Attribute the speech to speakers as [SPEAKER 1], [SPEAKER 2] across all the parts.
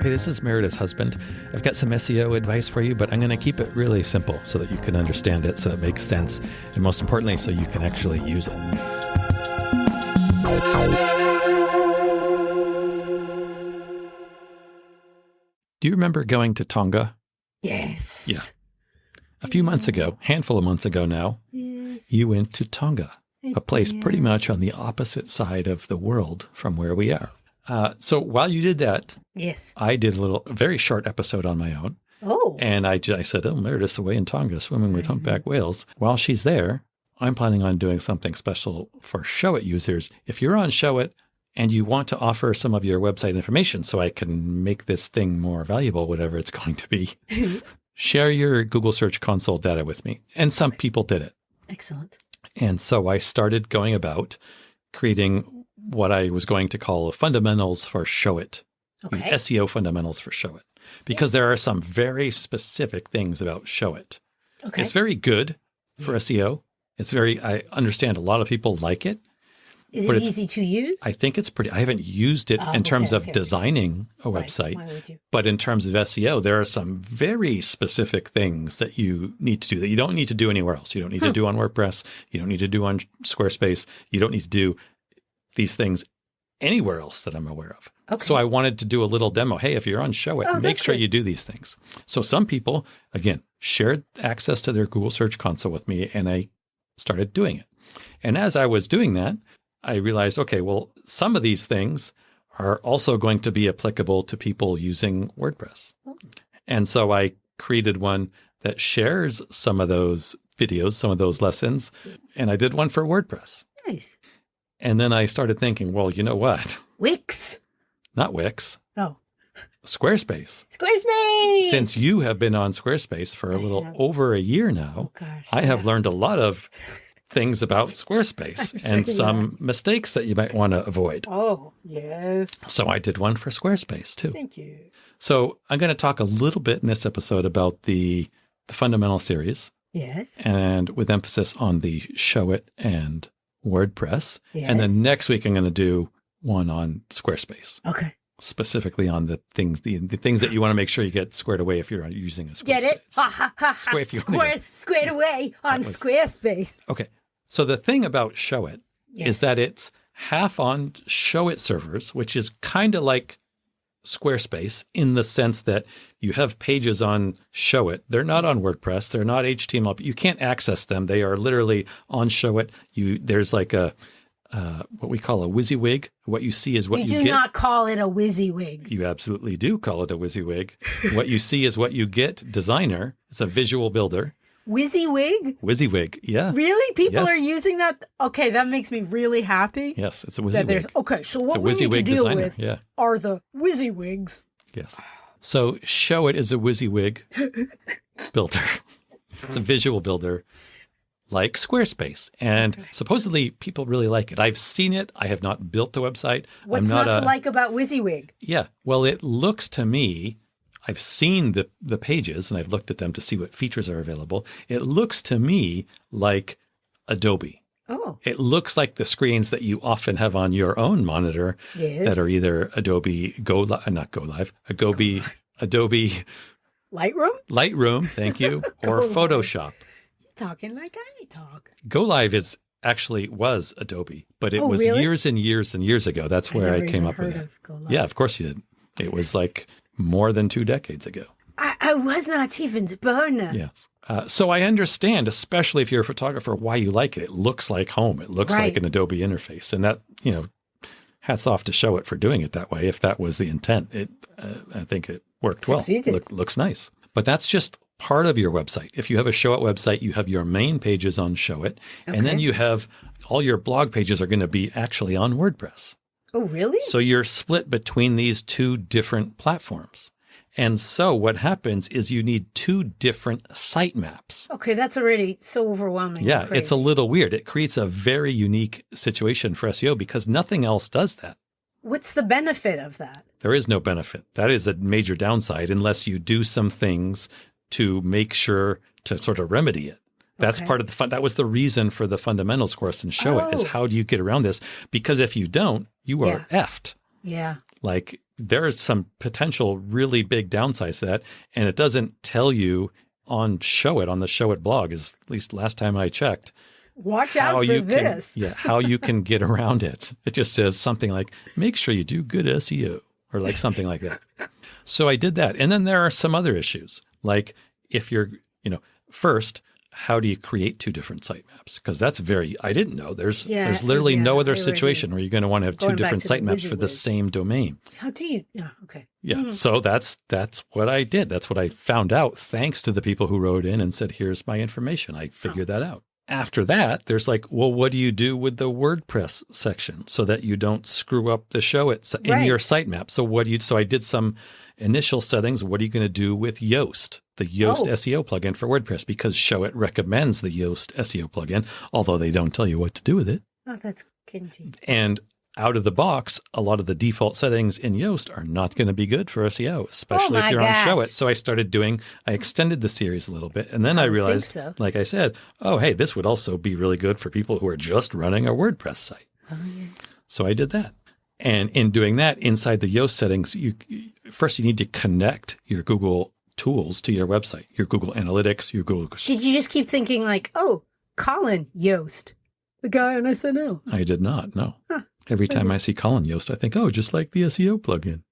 [SPEAKER 1] Hey, this is Meredith's husband. I've got some SEO advice for you, but I'm going to keep it really simple so that you can understand it, so it makes sense, and most importantly, so you can actually use it. Do you remember going to Tonga?
[SPEAKER 2] Yes.
[SPEAKER 1] Yeah. A few months ago, handful of months ago now, you went to Tonga, a place pretty much on the opposite side of the world from where we are. So while you did that,
[SPEAKER 2] Yes.
[SPEAKER 1] I did a very short episode on my own.
[SPEAKER 2] Oh.
[SPEAKER 1] And I said, Meredith's away in Tonga swimming with humpback whales. While she's there, I'm planning on doing something special for Showit users. If you're on Showit and you want to offer some of your website information so I can make this thing more valuable, whatever it's going to be, share your Google Search Console data with me. And some people did it.
[SPEAKER 2] Excellent.
[SPEAKER 1] And so I started going about creating what I was going to call fundamentals for Showit.
[SPEAKER 2] Okay.
[SPEAKER 1] SEO fundamentals for Showit. Because there are some very specific things about Showit.
[SPEAKER 2] Okay.
[SPEAKER 1] It's very good for SEO. I understand a lot of people like it.
[SPEAKER 2] Is it easy to use?
[SPEAKER 1] I think it's I haven't used it in terms of designing a website.
[SPEAKER 2] Why would you?
[SPEAKER 1] But in terms of SEO, there are some very specific things that you need to do that you don't need to do anywhere else. You don't need to do on WordPress. You don't need to do on Squarespace. You don't need to do these things anywhere else that I'm aware of.
[SPEAKER 2] Okay.
[SPEAKER 1] So I wanted to do a little demo. Hey, if you're on Showit, make sure you do these things. So some people, again, shared access to their Google Search Console with me, and I started doing it. And as I was doing that, I realized, okay, well, some of these things are also going to be applicable to people using WordPress. And so I created one that shares some of those videos, some of those lessons, and I did one for WordPress.
[SPEAKER 2] Nice.
[SPEAKER 1] And then I started thinking, well, you know what?
[SPEAKER 2] Wix.
[SPEAKER 1] Not Wix.
[SPEAKER 2] Oh.
[SPEAKER 1] Squarespace.
[SPEAKER 2] Squarespace.
[SPEAKER 1] Since you have been on Squarespace for a little over a year now, I have learned a lot of things about Squarespace and some mistakes that you might want to avoid.
[SPEAKER 2] Oh, yes.
[SPEAKER 1] So I did one for Squarespace too.
[SPEAKER 2] Thank you.
[SPEAKER 1] So I'm going to talk a little bit in this episode about the fundamental series.
[SPEAKER 2] Yes.
[SPEAKER 1] And with emphasis on the Showit and WordPress.
[SPEAKER 2] Yes.
[SPEAKER 1] And then next week I'm going to do one on Squarespace.
[SPEAKER 2] Okay.
[SPEAKER 1] Specifically on the things that you want to make sure you get squared away if you're using a Squarespace.
[SPEAKER 2] Get it? Ha ha ha. Squared away on Squarespace.
[SPEAKER 1] Okay. So the thing about Showit is that it's half on Showit servers, which is kind of like Squarespace in the sense that you have pages on Showit. They're not on WordPress. They're not HTML. You can't access them. They are literally on Showit. There's like a what we call a WYSIWYG. What you see is what you get.
[SPEAKER 2] You do not call it a WYSIWYG.
[SPEAKER 1] You absolutely do call it a WYSIWYG. What you see is what you get. Designer. It's a visual builder.
[SPEAKER 2] WYSIWYG?
[SPEAKER 1] WYSIWYG, yeah.
[SPEAKER 2] Really? People are using that? Okay, that makes me really happy.
[SPEAKER 1] Yes, it's a WYSIWYG.
[SPEAKER 2] Okay, so what we need to deal with are the WYSIWYGs.
[SPEAKER 1] Yes. So Showit is a WYSIWYG builder. It's a visual builder like Squarespace. And supposedly people really like it. I've seen it. I have not built the website.
[SPEAKER 2] What's not to like about WYSIWYG?
[SPEAKER 1] Yeah. Well, it looks to me, I've seen the pages and I've looked at them to see what features are available. It looks to me like Adobe.
[SPEAKER 2] Oh.
[SPEAKER 1] It looks like the screens that you often have on your own monitor that are either Adobe Adobe Lightroom, thank you, or Photoshop.
[SPEAKER 2] You're talking like I talk.
[SPEAKER 1] Go Live was Adobe, but it was years and years and years ago. That's where I came up with it. Yeah, of course you did. It was like more than 2 decades ago.
[SPEAKER 2] I was not even born.
[SPEAKER 1] Yes. So I understand, especially if you're a photographer, why you like it. It looks like home. It looks like an Adobe interface. And that, hats off to Showit for doing it that way. If that was the intent, I think it worked well. Looks nice. But that's just part of your website. If you have a Showit website, you have your main pages on Showit. And then you have all your blog pages are going to be actually on WordPress.
[SPEAKER 2] Oh, really?
[SPEAKER 1] So you're split between these two different platforms. And so what happens is you need 2 different sitemaps.
[SPEAKER 2] Okay, that's already so overwhelming.
[SPEAKER 1] Yeah, it's a little weird. It creates a very unique situation for SEO because nothing else does that.
[SPEAKER 2] What's the benefit of that?
[SPEAKER 1] There is no benefit. That is a major downside unless you do some things to make sure to sort of remedy it. That's part of the fun. That was the reason for the fundamentals course in Showit is how do you get around this? Because if you don't, you are effed.
[SPEAKER 2] Yeah.
[SPEAKER 1] Like there is some potential really big downsides to that. And it doesn't tell you on Showit, on the Showit blog, is at least last time I checked.
[SPEAKER 2] Watch out for this.
[SPEAKER 1] How you can get around it. It just says something like, make sure you do good SEO or like something like that. So I did that. And then there are some other issues. Like if you're, first, how do you create two different sitemaps? Because that's I didn't know. There's literally no other situation where you're going to want to have two different sitemaps for the same domain.
[SPEAKER 2] How do you? Yeah, okay.
[SPEAKER 1] Yeah. So that's what I did. That's what I found out thanks to the people who wrote in and said, here's my information. I figured that out. After that, there's like, well, what do you do with the WordPress section so that you don't screw up the Showit in your sitemap? So I did some initial settings. What are you going to do with Yoast, the Yoast SEO plugin for WordPress? Because Showit recommends the Yoast SEO plugin, although they don't tell you what to do with it.
[SPEAKER 2] Oh, that's kinky.
[SPEAKER 1] And out of the box, a lot of the default settings in Yoast are not going to be good for SEO, especially if you're on Showit. So I extended the series a little bit. And then I realized, like I said, oh, hey, this would also be really good for people who are just running a WordPress site. Oh, yeah. So I did that. And in doing that, inside the Yoast settings, you need to connect your Google tools to your website, your Google Analytics, your Google.
[SPEAKER 2] Did you just keep thinking like, oh, Colin Yoast, the guy on SNL?
[SPEAKER 1] I did not, no. Huh. Every time I see Colin Yoast, I think, oh, just like the SEO plugin.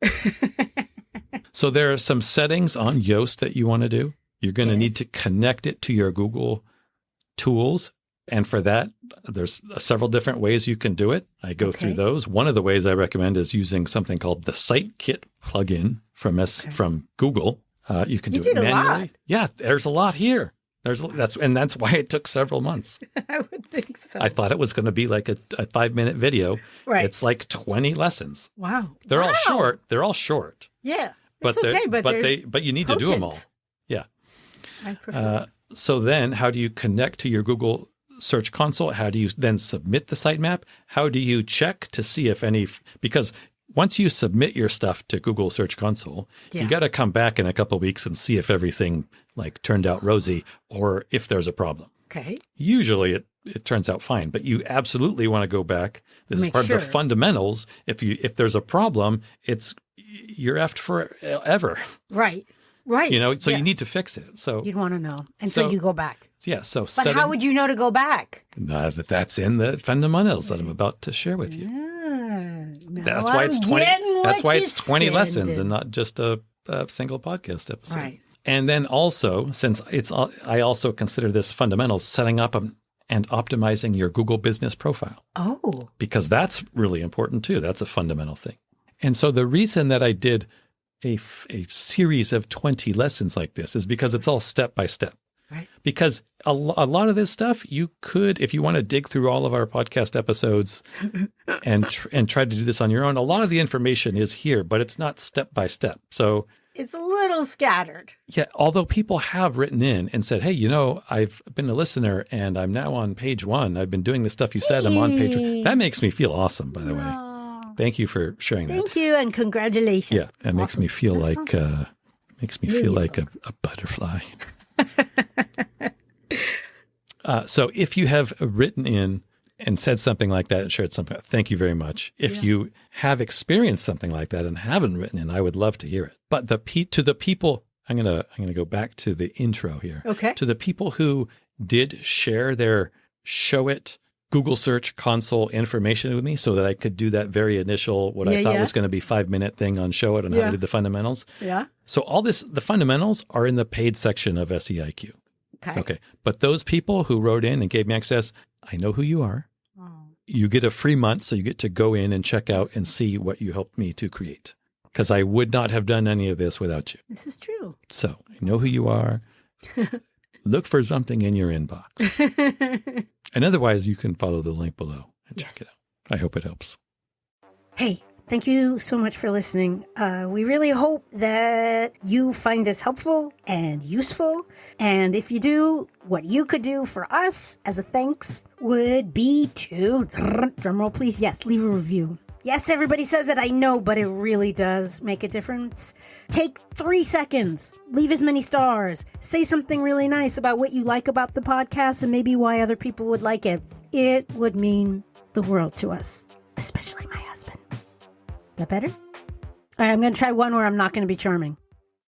[SPEAKER 1] So there are some settings on Yoast that you want to do. You're going to need to connect it to your Google tools. And for that, there's several different ways you can do it. I go through those. One of the ways I recommend is using something called the Sitekit plugin from Google. You can do it manually. Yeah, there's a lot here. That's why it took several months.
[SPEAKER 2] I would think so.
[SPEAKER 1] I thought it was going to be like a 5-minute video. Right. It's like 20 lessons.
[SPEAKER 2] Wow.
[SPEAKER 1] They're all short. They're all short.
[SPEAKER 2] Yeah.
[SPEAKER 1] But you need to do them all. Yeah.
[SPEAKER 2] I prefer.
[SPEAKER 1] So then how do you connect to your Google Search Console? How do you then submit the sitemap? How do you check to see if because once you submit your stuff to Google Search Console, you got to come back in a couple of weeks and see if everything turned out rosy or if there's a problem. Okay. Usually it turns out fine, but you absolutely want to go back. This is part of the fundamentals. If there's a problem, you're effed forever.
[SPEAKER 2] Right. Right.
[SPEAKER 1] So you need to fix it. So
[SPEAKER 2] you'd want to know. And so you go back.
[SPEAKER 1] Yeah.
[SPEAKER 2] But how would you know to go back?
[SPEAKER 1] That's in the fundamentals that I'm about to share with you. That's why it's 20. That's why it's 20 lessons and not just a single podcast episode. Right. And then also, since I also consider this fundamentals, setting up and optimizing your Google business profile. Oh. Because that's really important too. That's a fundamental thing. And so the reason that I did a series of 20 lessons like this is because it's all step by step. Right. Because a lot of this stuff you could, if you want to dig through all of our podcast episodes and try to do this on your own, a lot of the information is here, but it's not step by step. So
[SPEAKER 2] it's a little scattered.
[SPEAKER 1] Yeah. Although people have written in and said, hey, I've been a listener and I'm now on page 1. I've been doing the stuff you said. I'm on page 1. That makes me feel awesome, by the way. Thank you for sharing that.
[SPEAKER 2] Thank you and congratulations.
[SPEAKER 1] Yeah. It makes me feel like a butterfly. So if you have written in and said something like that and shared something, thank you very much. If you have experienced something like that and haven't written in, I would love to hear it. But to the people, I'm gonna go back to the intro here. Okay. To the people who did share their Showit Google Search Console information with me so that I could do that very initial, I thought was going to be 5-minute thing on Showit and how to do the fundamentals. Yeah. So the fundamentals are in the paid section of SEIQ. Okay. But those people who wrote in and gave me access, I know who you are. Oh. You get a free month, so you get to go in and check out and see what you helped me to create. Because I would not have done any of this without you.
[SPEAKER 2] This is true.
[SPEAKER 1] So I know who you are. Look for something in your inbox. And otherwise, you can follow the link below and check it out. I hope it helps.
[SPEAKER 2] Hey, thank you so much for listening. We really hope that you find this helpful and useful. And if you do, what you could do for us as a thanks would be to, drumroll please, leave a review. Yes, everybody says it, I know, but it really does make a difference. Take 3 seconds, leave as many stars, say something really nice about what you like about the podcast and maybe why other people would like it. It would mean the world to us, especially my husband. That better? All right, I'm going to try one where I'm not going to be charming.